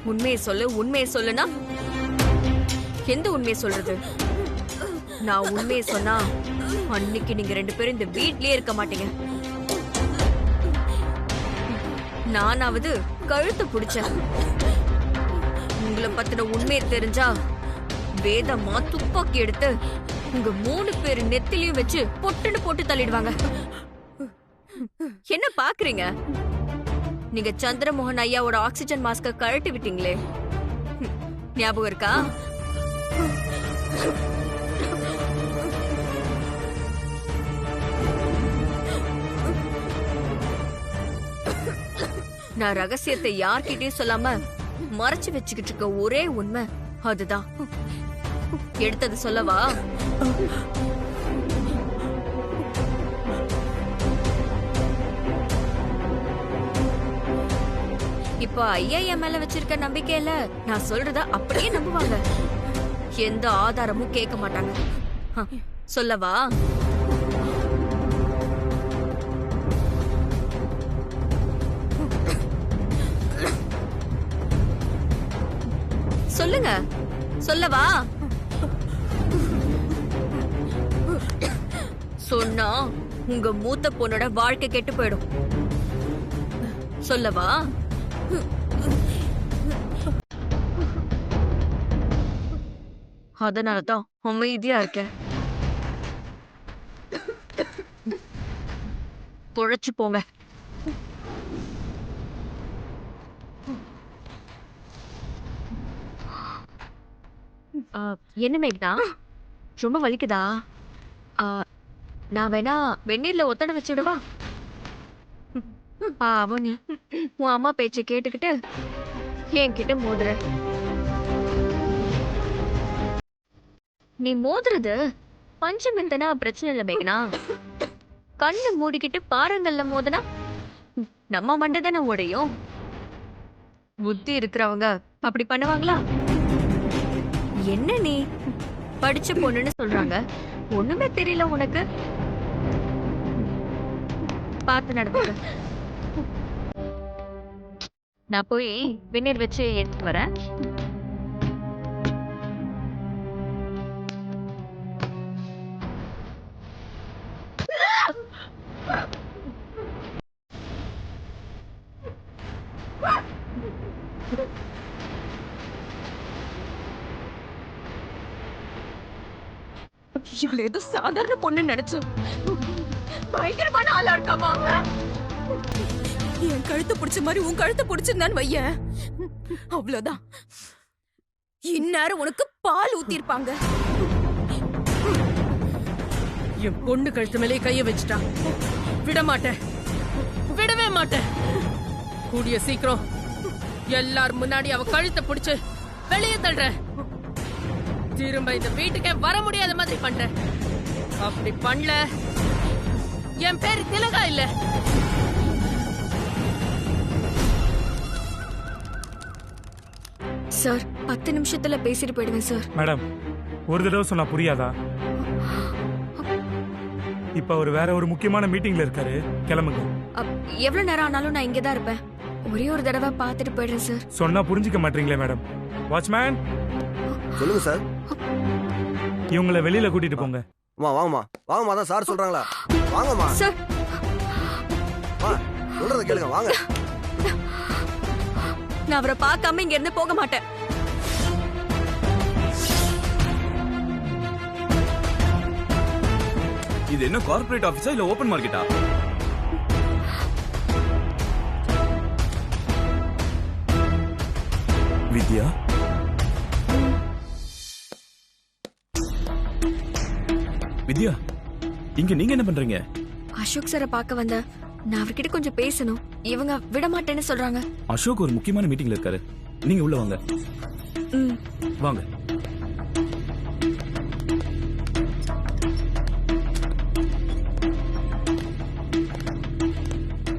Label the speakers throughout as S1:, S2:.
S1: உண்மையை சொல்லு, உண்மையை சொல்லுனா எந்த உண்மையை சொல்றது? நான் உண்மையை சொன்னா அன்னைக்கு நீங்க 2 பேரும் இந்த வீட்லயே இருக்க மாட்டீங்க. நானாவது கழுத்து பிடிச்சேன். உங்களை பத்தின உண்மையை தெரிஞ்சா வேதமா துப்பாக்கி எடுத்து உங்க 3 பேரு நெத்திலையும் வச்சு பொட்டுன்னு போட்டு தள்ளிடுவாங்க. என்ன பாக்குறீங்க? நீங்க சந்திரமோகன் ஐயாவோட ஆக்சிஜன் மாஸ்க கழட்டி விட்டீங்களே, ஞாபகம் இருக்கா? நான் ரகசியத்தை யார்கிட்டயும் சொல்லாம மறைச்சு வச்சுக்கிட்டு இருக்க ஒரே உண்மை அதுதான். எடுத்தது சொல்லவா? இப்போ ஐயா என் மேல வச்சிருக்க நம்பிக்கையில நான் சொல்றத அப்படியே நம்புவாங்க. எந்த ஆதாரமும் கேட்க மாட்டாங்க. சொல்லவா? சொல்லுங்க, சொல்லவா? சொன்னா உங்க மூத்த பொண்ணோட வாழ்க்கை கெட்டு போயிடும். சொல்லவா? அதனாலதான் அமைதியா இருக்கேன். பொழைச்சு போங்க. என்ன மேக்னா, ரொம்ப வலிக்குதா? நான் வேணா வெந்நீர்ல ஒத்தட வச்சுடுவா? பாவம் நீ உன் அம்மா பேச்சை கேட்டுக்கிட்டு என்கிட்ட மோதுற. நீ மோதுறது பஞ்சமெந்தனா பிரச்சனை இல்லை மேக்னா. கண்ணு மூடிக்கிட்டு பாறங்கள்ல மோதுனா நம்ம மண்டை தானே உடையும். புத்தி இருக்கிறவங்க அப்படி பண்ணுவாங்களா? என்ன நீ படிச்ச பொண்ணுன்னு சொல்றாங்க, ஒண்ணுமே தெரியல உனக்கு. பார்த்து நடந்துக்க. நான் போய் வெந்நீர் வச்சு எடுத்துட்டு வரேன். இவ்வளவு ஏதோ சாதாரண பொண்ணு நினைச்சு பயங்கரமான ஆளா இருக்காமா. என் கழுத்து பிடிச்ச மாதிரி உன் கழுத்து பிடிச்சிருந்தான்னு வையன், அவ்வளவுதான். இந்நேரம் உனக்கு பால் ஊத்திருப்பாங்க.
S2: என் பொண்ணு கழுத்து மேலே கைய வச்சுட்டா. விட மாட்டேன், விடவே மாட்டேன். கூடிய சீக்கிரம் எல்லார் முன்னாடி அவ கழுத்தை பிடிச்சு வெளியே தள்ளுற. திரும்ப இந்த வீட்டுக்கே வர முடியாத மாதிரி பண்ற. அப்படி பண்ணல என் பேரு திலகா இல்ல.
S1: சார், 10 நிமிஷத்துல பேசிட்டு போயிடுவேன் சார்.
S3: மேடம், ஒரு தடவை சொன்னா புரியாதா? இப்ப அவர் வேற ஒரு முக்கியமான மீட்டிங்ல இருக்காரு, கிளம்புங்க.
S1: எவ்வளவு நேரம் ஆனாலும் நான் இங்கதான் இருப்பேன். ஒரே ஒரு தடவை பார்த்துட்டு போயிடுறேன் சார்.
S3: சொன்னா புரிஞ்சுக்க மாட்டீங்களே மேடம். வாட்ச்மேன்,
S4: சொல்லுங்க சார்.
S3: இவங்களை வெளியில கூட்டிட்டு போங்க.
S4: வாங்கம்மா, வாங்கம்மா, தான் சார் சொல்றாங்களா? வாங்கம்மா
S1: சார்,
S4: சொல்றத கேளுங்க, வாங்க.
S1: நான் அவரை பார்க்காம இங்க இருந்து போக மாட்டேன்.
S5: இது என்ன கார்ப்பரேட் ஆபீஸா இல்ல ஓபன் மார்க்கெட்டா? வித்யா, வித்யா, இங்க நீங்க என்ன பண்றீங்க?
S1: அசோக் சாரை பார்க்க வந்த. நான் அவர்கிட்ட கொஞ்சம் பேசணும். இவங்க விட மாட்டேன்னு சொல்றாங்க.
S5: அசோக் ஒரு முக்கியமான மீட்டிங்ல இருக்காரு. நீங்க உள்ள வாங்க. வாங்க.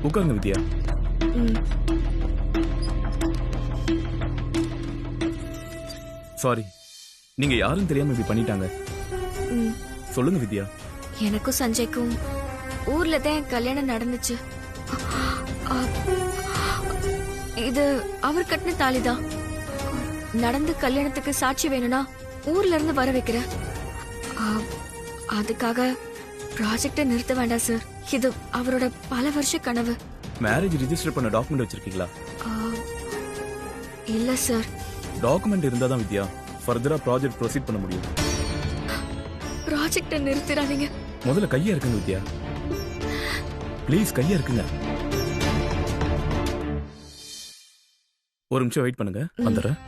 S5: உட்காருங்க வித்யா. சாரி, நீங்க யாரும் தெரியாம இப்படி பண்ணிட்டாங்க. சொல்லுங்க வித்யா.
S1: எனக்கும் சஞ்சய்க்கும் ஊர்ல தான் கல்யாணம் நடந்துச்சு. இது அவர் கட்டின தாலிதான். நடந்த கல்யாணத்துக்கு சாட்சி வேணும்னா ஊர்ல இருந்து வர வைக்கிறேன். ஆ, அதுக்காக ப்ராஜெக்டை நிறுத்த வேண்டாம் சார். இது அவரோட பல வருஷ கனவு.
S5: மேரேஜ் ரிஜிஸ்டர் பண்ண டாக்குமெண்ட் வச்சிருக்கீங்களா?
S1: ஆ, இல்ல சார்.
S5: டாக்குமெண்ட் இருந்தா தான் வித்யா ஃபர்தரா ப்ராஜெக்ட் ப்ரொசீட் பண்ண முடியும்.
S1: ப்ராஜெக்டை நிறுத்திடாதீங்க.
S5: முதல்ல கையா இருக்குங்க வித்யா, ப்ளீஸ் கையா இருக்குங்க. ஒரு நிமிஷம் வெயிட் பண்ணுங்க, வந்துடுறேன்.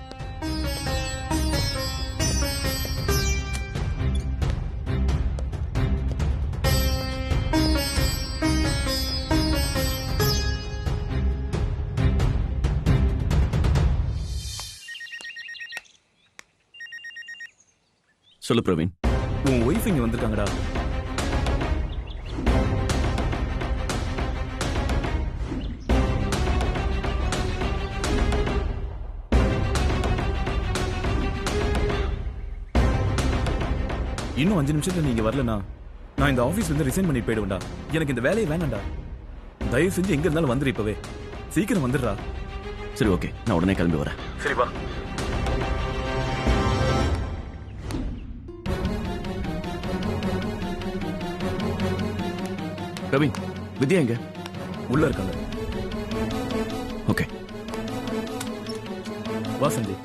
S6: சொல்லு பிரவீன்.
S5: உன் ஒய்ஃப் இங்க வந்திருக்காங்கடா. இன்னும் 5 நிமிஷத்துல நீங்க வரலனா நான் இந்த ஆபீஸ்ல இருந்து ரிசைன் பண்ணி போயிடுவேன்டா. எனக்கு இந்த வேலையை வேணாம்டா. தயவு செஞ்சு எங்க இருந்தாலும் வந்துரு, இப்பவே சீக்கிரம் வந்துடுறா.
S6: சரி ஓகே, நான் உடனே கிளம்பி வரேன்.
S5: சரி வா.
S6: பிரவீன், வித்யா எங்க?
S5: உள்ள இருக்காங்க.
S6: ஓகே
S5: வா சஞ்சய்.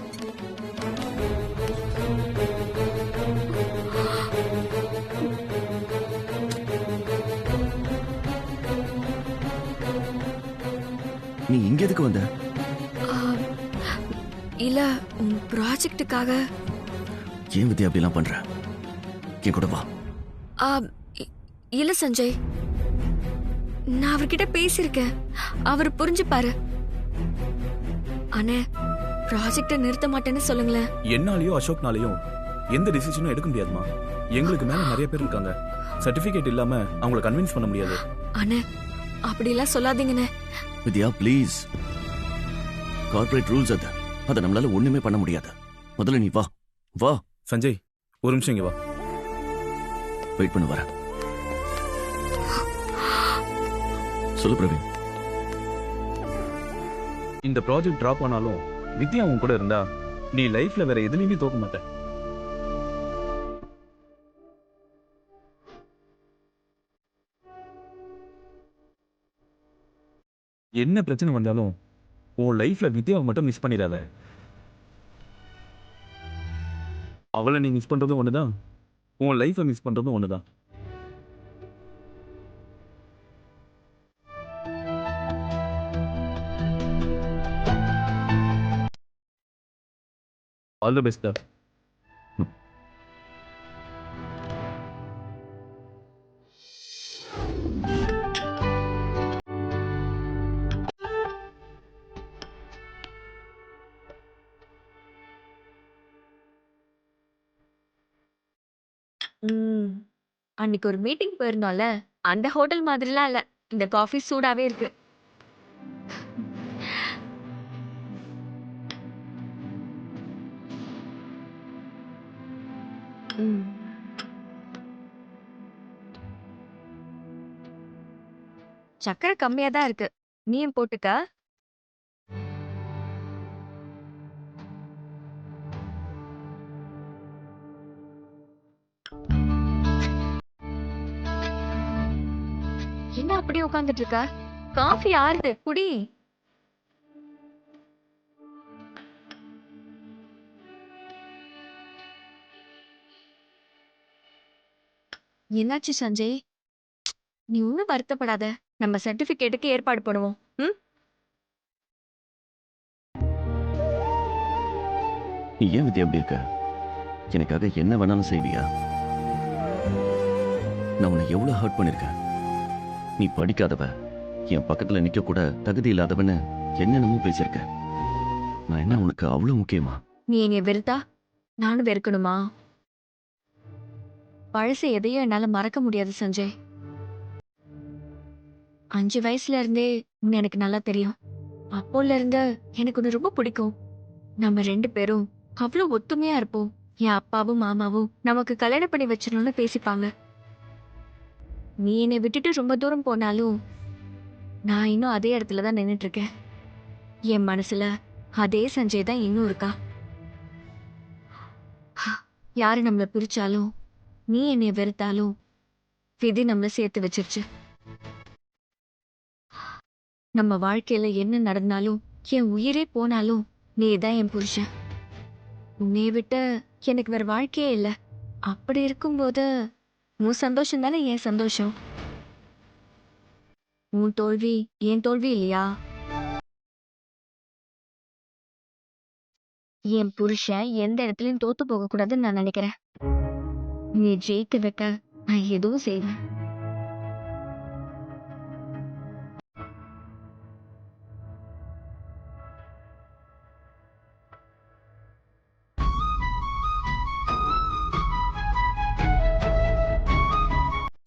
S6: நீ இங்க எதுக்கு வந்த?
S1: ஆ, இல்ல உன் ப்ராஜெக்டுக்காக.
S6: ஏன் வித்யா அப்படிலாம் பண்ற? என் கூட வா.
S1: ஆ, இல்ல சஞ்சய், நான் அவர்கிட்ட பேசியிருக்கேன். அவர் புரிஞ்சுப்பாரு. அண்ணே, ப்ராஜெக்டை நிறுத்த மாட்டேன்னு சொல்லுங்களேன்.
S5: என்னாலயோ அசோக்னாலயும் எந்த டிசிஷனும் எடுக்க முடியாதுமா. எங்களுக்கு மேல நிறைய பேர் இருக்காங்க. சர்டிபிகேட் இல்லாம அவங்களை கன்வின்ஸ் பண்ண முடியாது.
S1: அண்ணே, அப்படிலாம் சொல்லாதீங்கண்ணே.
S6: வித்யா ப்ளீஸ், கார்ப்பரேட் ரூல்ஸ் அது. அதை நம்மளால ஒண்ணுமே பண்ண முடியாது. முதல்ல நீ வா. வா
S5: சஞ்சய், ஒரு நிமிஷம் இங்க வா.
S6: வெயிட் பண்ண வர. சொல்லு பிரவீன்.
S5: இந்த ப்ராஜெக்ட் டிராப் ஆனாலும் வித்யா உன் கூட இருந்தா நீ லைஃப்ல வேற எதுலயுமே தோக்க மாட்ட. என்ன பிரச்சனை வந்தாலும் உன் லைஃப்ல வித்யாவை மட்டும் மிஸ் பண்ணிடாத. அவளை நீ மிஸ் பண்றதும் ஒண்ணுதான், உன் லைஃபை மிஸ் பண்றதும் ஒண்ணுதான். All the best.
S1: அன்னைக்கு ஒரு மீட்டிங் போயிருந்தோம்ல, அந்த ஹோட்டல் மாதிரிலாம் இல்ல. இந்த காஃபி சூடாவே இருக்கு. சக்கரை கம்மியா தான் இருக்கு. நீயும் போட்டுக்க. என்ன அப்படியே உட்கார்ந்துட்டு இருக்க? காஃபி ஆறுது, குடி. என்னாச்சு சஞ்சய்? நீ ஒன்னும் வருத்தப்படாத. நம்ம சர்டிபிகேட்டுக்கு ஏற்பாடு பண்ணுவோம். ம்?
S6: நீ ஏன் வித்யா அப்படி இருக்க? எனக்காக என்ன வேணாலும் செய்வியா? நான் உன்னை எவ்வளவு ஹர்ட் பண்ணிருக்கேன். நீ படிக்காதவ, என் பக்கத்துல நிக்க கூட தகுதி இல்லாதவன்னு என்னென்னமோ பேசியிருக்க. நான் என்ன உனக்கு அவ்வளவு முக்கியமா?
S1: நீ என்னை வெறுத்தா நானும் வெறுக்கணுமா? பழச எதையும் என்னால மறக்க முடியாது சஞ்சய். 5 வயசுல இருந்தே உன்னை எனக்கு நல்லா தெரியும். அப்போல இருந்து எனக்கு உன்னை ரொம்ப பிடிக்கும். நம்ம 2 பேரும் அவ்வளவு ஒத்துமையா இருப்போம். என் அப்பாவும் மாமாவும் நமக்கு கல்யாணம் பண்ணி வச்சிடணும்னு பேசிப்பாங்க. நீ என்னை விட்டுட்டு ரொம்ப தூரம் போனாலும் நான் இன்னும் அதே இடத்துல தான் நின்னுட்டு இருக்கேன். என் மனசுல அதே சஞ்சய் தான் இன்னும் இருக்கா. யாரு நம்மள பிரிச்சாலும் நீ என்னைய வெறுத்தாலும் விதி நம்மள சேர்த்து வச்சிருச்சு. நம்ம வாழ்க்கையில என்ன நடந்தாலும் என் உயிரே போனாலும் நீ தான் என் புருஷன். உன்னைய விட்ட எனக்கு வேற வாழ்க்கையே இல்லை. அப்படி இருக்கும்போது உன் சந்தோஷம் தானே என் சந்தோஷம். உன் தோல்வி என் தோல்வி இல்லையா? என் புருஷன் எந்த இடத்துலயும் தோத்து போக கூடாதுன்னு நான் நினைக்கிறேன். நீ ஜெயிக்க வைக்க நான் எதுவும் செய்வேன்.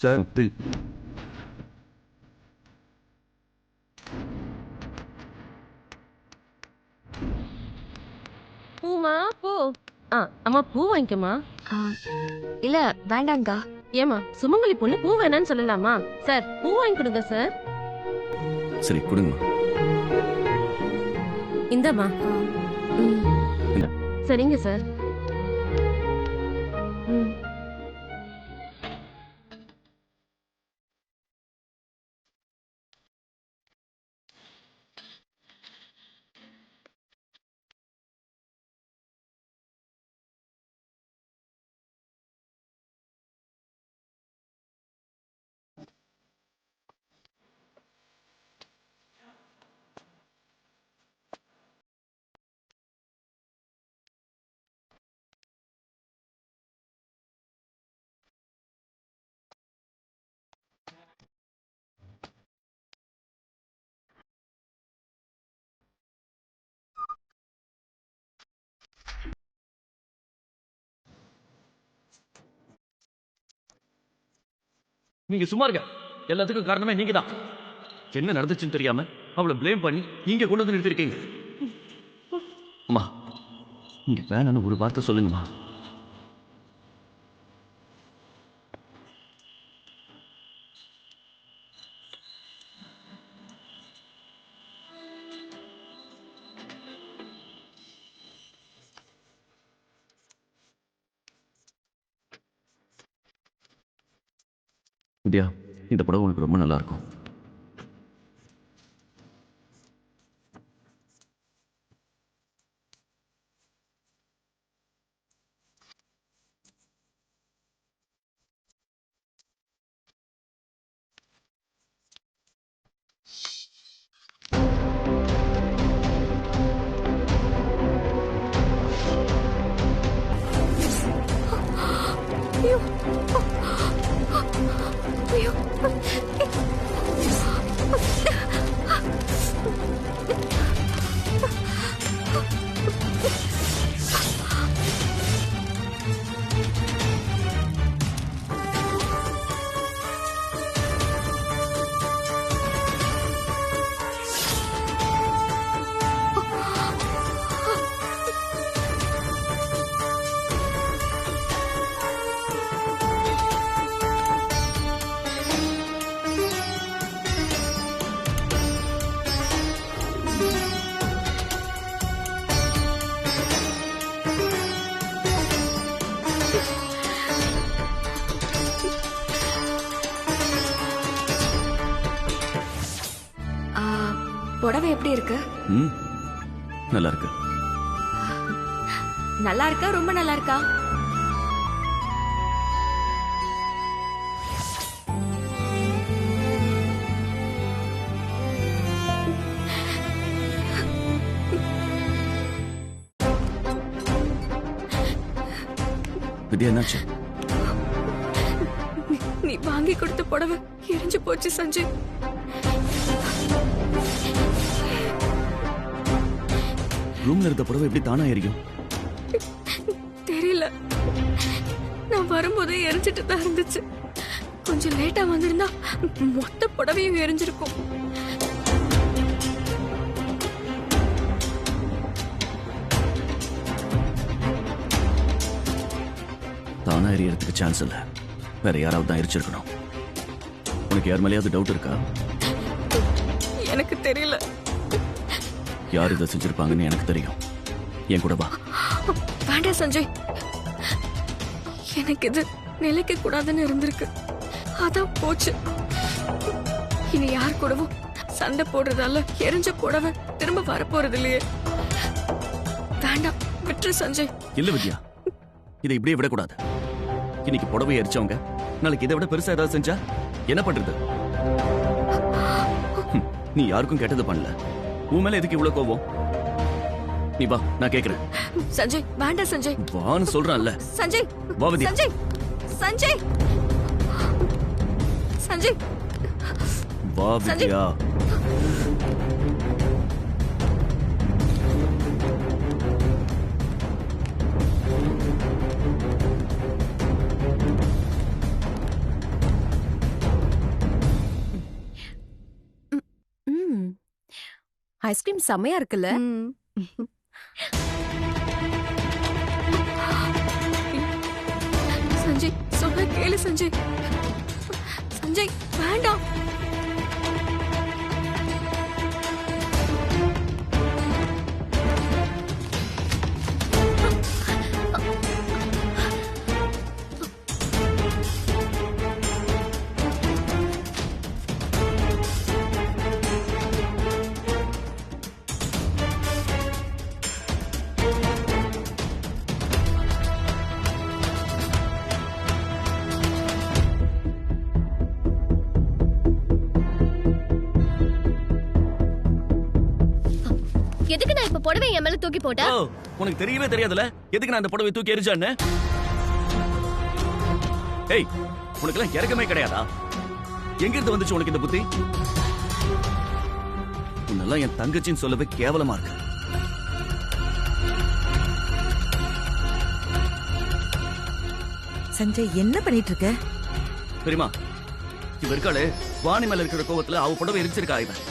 S6: சார்
S7: பூமா பூ. அம்மா பூ வாங்கிக்கம்மா.
S1: ஆ, இல்ல வேண்டாங்கா.
S7: ஏமா சுமங்கலி பொண்ணு பூ வேணான்னு சொல்லலாமா? சார் பூ வாங்கி கொடுங்க சார்.
S6: சரி கொடுங்கம்மா.
S7: இந்தம்மா.
S1: ம்,
S7: சரிங்க சார்.
S1: ம்.
S6: நீங்க சும்மா இருக்க. எல்லாத்துக்கும் காரணமே நீங்க தான். என்ன நடந்துச்சுன்னு தெரியாம அவளை ப்ளேம் பண்ணி நீங்க கொண்டு வந்து நிறுத்திருக்கீங்க. அம்மா நீங்க வேணான்னு ஒரு வார்த்தை சொல்லுங்கம்மா. வித்யா, இந்த படம் உனக்கு ரொம்ப நல்லா இருக்கும்.
S1: புடவை எப்படி இருக்கு?
S6: ம் நல்லா இருக்கு.
S1: நல்லா இருக்கா? ரொம்ப நல்லா இருக்கா?
S6: வித்யா என்னாச்சு?
S1: நீ வாங்கி கொடுத்த புடவை எரிஞ்சு போச்சு சஞ்சய்.
S6: ரூம்ல இருந்த புடவை எப்படி தானா எரியும்?
S1: தெரியல, நான் வரும்போதே எரிஞ்சிட்டு தான் இருந்துச்சு. கொஞ்சம் லேட்டா வந்திருந்தா மொத்த புடவையும் எரிஞ்சிருக்கும்.
S6: தானா எரியறதுக்கு சான்ஸ் இல்ல. வேற யாராவது தான் எரிச்சிருக்கணும். உனக்கு யார் மேலேயாவது டவுட் இருக்கா?
S1: எனக்கு தெரியல.
S6: யார் இதை செஞ்சிருப்பாங்கன்னு எனக்கு தெரியும். என் கூட வா.
S1: வேண்டாம் சஞ்சய், எனக்கு இது நிலைக்க கூடாதுன்னு இருந்திருக்கு. அதான் போச்சு. இனி யார் கூடவும் சண்டை போடுறதால எரிஞ்ச புடவை திரும்ப வரப்போறது இல்லையே. வேண்டாம், விட்டுரு சஞ்சய்.
S6: இல்ல வித்யா, இதை இப்படியே விடக்கூடாது. இன்னைக்கு புடவை எரிச்சவங்க நாளைக்கு இதை விட பெருசா ஏதாவது செஞ்சா என்ன பண்றது? நீ யாருக்கும் கெட்டது பண்ணல. உன் மேல எதுக்கு இவ்வளவு கோபம்? நீ வா, நான் கேக்குறேன்.
S1: சஞ்சய் வேண்டாம் சஞ்சய்.
S6: வான்னு சொல்றேன்ல.
S1: சஞ்சய்
S6: வா வித்யா.
S1: சஞ்சய் சஞ்சய் சஞ்சய்
S6: வா வித்யா.
S8: ஐஸ்கிரீம் செமையா இருக்குல்ல?
S1: சஞ்சய் சொன்ன கேளு சஞ்சய். சஞ்சய் வேண்டாம்.
S9: எதுக்கு நான் இப்ப புடவை என் மேல தூக்கி போட்டா?
S6: ஓ, உனக்கு தெரியவே தெரியாதுல எதுக்கு நான் அந்த புடவை தூக்கி எரிஞ்சான்னு? ஏய், உனக்கெல்லாம் இறக்கமே கிடையாதா? எங்க இருந்து வந்துச்சு உனக்கு இந்த புத்தி? உன்னெல்லாம் என் தங்கச்சின்னு சொல்லவே கேவலமா இருக்கு.
S8: சஞ்சய் என்ன பண்ணிட்டு இருக்க?
S6: தெரியுமா, இவ இருக்காளே வாணி மேல இருக்கிற கோவத்துல அவ புடவை எரிச்சிருக்கா இவன்.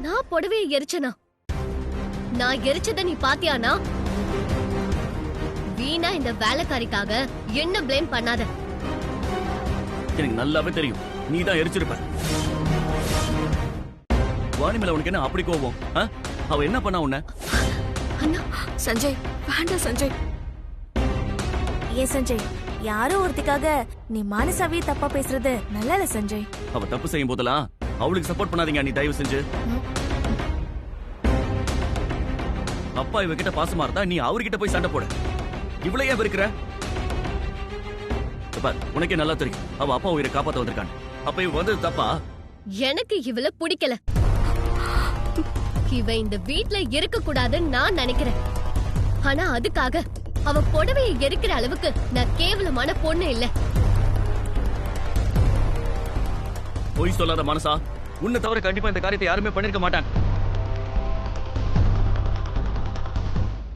S9: நான் புடவையை எரிச்சனா? நான் எரிச்சத நீ பாத்தியானா? வீணா இந்த வேலைக்காரிக்காக என்ன ப்ளேம் பண்ணாத.
S6: எனக்கு நல்லாவே தெரியும் நீ தான் எரிச்சிருப்ப. வாணி மேல உனக்கு என்ன அப்படி கோபம்? அவ என்ன பண்ணா உன்ன?
S1: அண்ணா சஞ்சய் வேண்டாம் சஞ்சய்.
S10: ஏன் சஞ்சய், யாரோ ஒருத்திக்காக நீ மானசாவே தப்பா பேசுறது நல்லா இல்ல சஞ்சய்.
S6: அவ தப்பு செய்யும் போதெல்லாம் அவளுக்கு சப்போர்ட் பண்ணாதீங்க நீ தயவு செஞ்சு. அப்பா இவகிட்ட பாசமா இருந்தா நீ அவர்கிட்ட போய் சண்டை போட. இவ்வளவு ஏன் இருக்கிற? உனக்கே நல்லா தெரியும் அவ அப்பா உயிரை காப்பாத்த வந்திருக்கான். அப்ப இவ வந்தது தப்பா?
S9: எனக்கு இவள பிடிக்கல. இவ இந்த வீட்ல இருக்க கூடாதுன்னு நான் நினைக்கிறேன். ஆனா அதுக்காக அவ புடவையை எரிக்கிற அளவுக்கு நான் கேவலமான பொண்ணு இல்ல.
S6: பொய் சொல்லாத மனசா. உன்னை தவிர கண்டிப்பா இந்த காரியத்தை யாருமே பண்ணிருக்க மாட்டாங்க.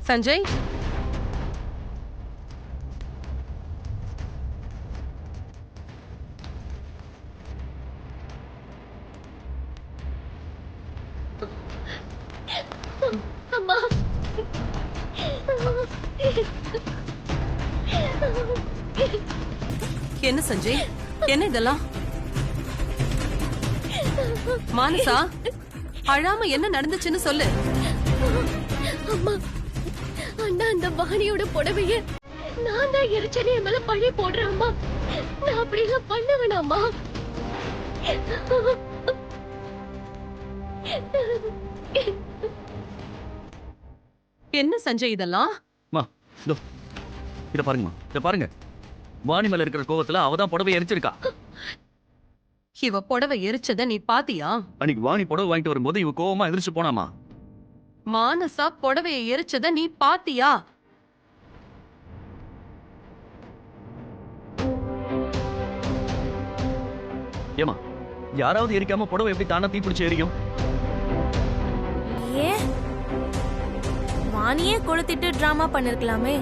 S7: சஞ்சய்,
S9: அம்மா,
S7: என்ன சஞ்சய், என்ன இதெல்லாம்? மானசா, அழாம என்ன நடந்துச்சுன்னு சொல்லு.
S9: அம்மா, அண்ணா அந்த வாணியோட புடவைய நான் தான் எரிச்சனே மேல பழி போடுறேன். அம்மா, நான் அப்படி எல்லாம் பண்ண வேணாமா?
S7: என்ன சஞ்சய் இதெல்லாம்?
S6: இத பாருங்கம்மா, இத பாருங்க. வாணி மேல இருக்கிற கோவத்துல அவதான் புடவை எரிச்சிருக்கா.
S7: இவ புடவை எரிச்சத நீ பாத்தியா?
S6: அன்னைக்கு வாணி புடவை வாங்கிட்டு வரும்போது இவ கோவமா எதிர்த்து போனாமா?
S7: மானசா புடவையை எரிச்சத நீ பாத்தியா?
S6: ஏமா, யாராவது எரிக்காம புடவை எப்படி தானா தீப்பிடிச்சு எரியும்?
S10: ஏன் வாணியே கொளுத்திட்டு டிராமா பண்ணிருக்கலாமே.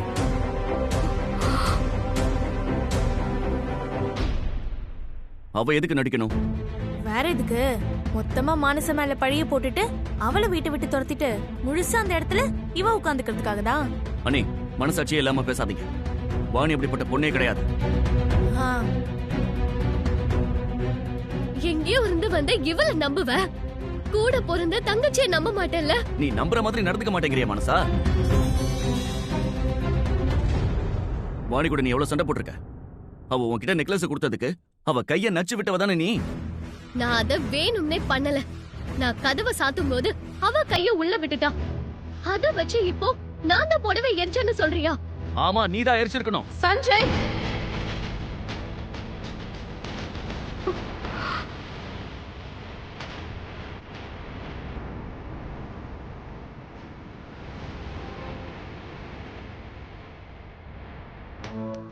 S6: அவ எதுக்கு நடிக்கணும்?
S10: வேற எதுக்கு மொத்தமா மானச மேல பழிய போட்டுட்டு அவளை வீட்டை விட்டு துரத்திட்டு முழுசா அந்த இடத்துல இவ உட்காந்துக்கிறதுக்காக தான்.
S6: அண்ணி மனசாட்சியே இல்லாம பேசாதீங்க. வாணி அப்படிப்பட்ட பொண்ணே கிடையாது.
S9: எங்கேயோ இருந்து வந்த இவள நம்புவ, கூட பிறந்த தங்கச்சியை நம்ப மாட்டேல்ல?
S6: நீ நம்புற மாதிரி நடந்துக்க மாட்டேங்கிறியா மனசா? வாணி கூட நீ எவ்வளவு சண்டை போட்டிருக்க. அவ உன்கிட்ட நெக்லஸ் கொடுத்ததுக்கு அவ கைய நச்சு விட்டவ தானே நீ?
S9: நான் அத வேணும்னே பண்ணல. நான் கதவை சாத்தும் போது அவ கைய உள்ள விட்டுட்டா. அத வச்சு இப்போ நான் தான் புடவை எரிச்சேன்னு சொல்றியா?
S6: ஆமா, நீதான் எரிச்சிருக்கணும்.
S2: சஞ்சய்